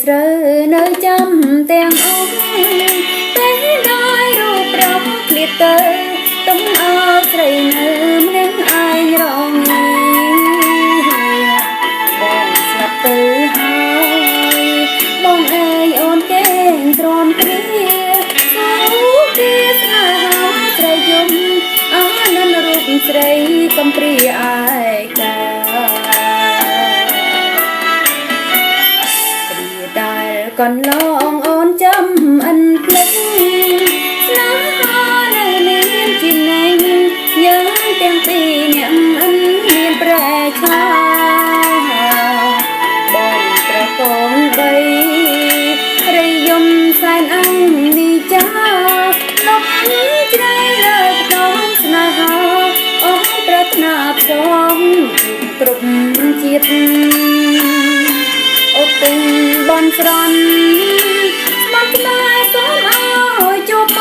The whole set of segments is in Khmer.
ស្រើនៅចាំទាំងអស់ពេលដល់រូបប្រំឃ្លាតទៅទុំអើស្រីនៅម្នាក់ឯងរងបងស្លាប់ទៅហើយបងអើយអូនគេងទ្រាំគ្រាអូគេស្នេហាស្រីយំអើនឹងរូបស្រីកំព្រាឯកាដែលកន្លងអូនចាំអិនភ្លេចស្នេហានៅមានជាណាញ់យើងទាំងពីរអ្នកអិនមានប្រែឆាបងត្រកងបីរីយំសែនអញនេះចាលុបជ្រៃលើក្នុងស្នេហាអូនប្រាថ្នាផ្សងគ្រប់ជាតិអូទិញបនស្រន់ស្មត់ស្នេហ៍សូមអើយជួបប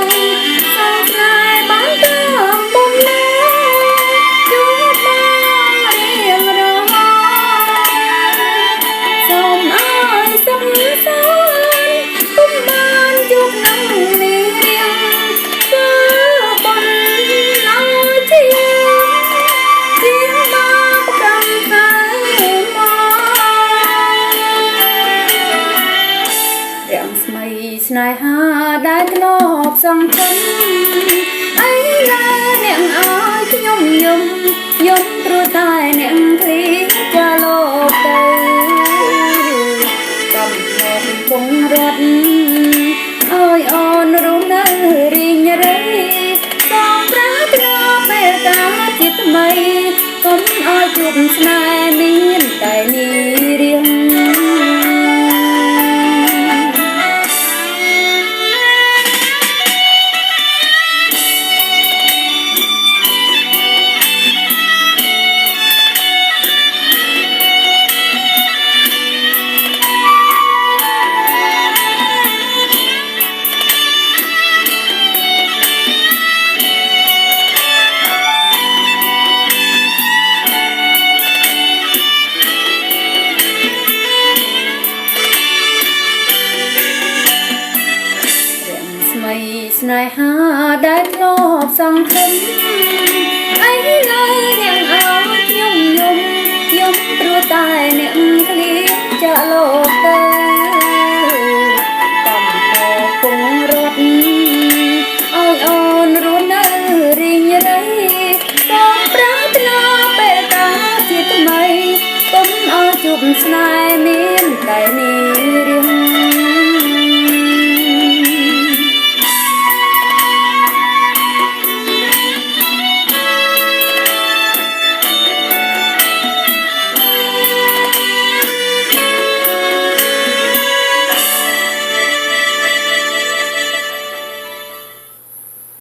ងសូមស្នេហ៍បានតាមបំណែជួបបងរៀងរហូតសូមអើយសំសានពុំបានជួបនឹងនេះរៀងគឺបនអើយជាមកប្រំហើយរាំងស្មីស្នេហាដែលធ្លាប់សង្ឃឹមអីណាអ្នកអើយខ្ញុំយំព្រោះតែអ្នកឃ្លីចាលោកទៅកំណត់ពងរត់អើយអូនរស់នៅរីងរៃសូមប្រាថ្នាពេលកាលជាថ្មីកុំអើយជួបស្នេហ៍មានតែនេះរៀងស្នេហាដែលធ្លាប់សង្ឃឹមអីឡើយអ្នកអើយខ្ញុំយំព្រោះតែអ្នកឃ្លៀងចាក់លោកទៅកំមកពងរត់អើយអូនរស់នៅរីងរៃសូមប្រាថ្នាពេលកាលជាថ្មីកុំអើយជួបស្នេហ៍មានតែនេះ